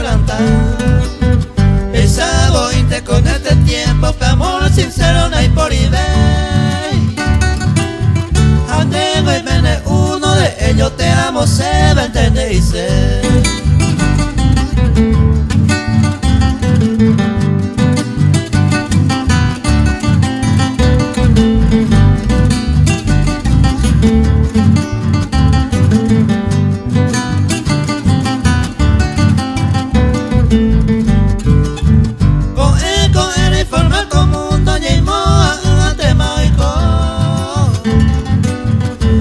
violenta. Pensaba inte con este tiempo, que amor sincero no hay por idea. Andego y mene uno de ellos, te amo, se va a entender y sé.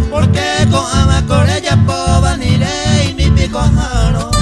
Porque con ama con ella poba ni ley ni pico jaro.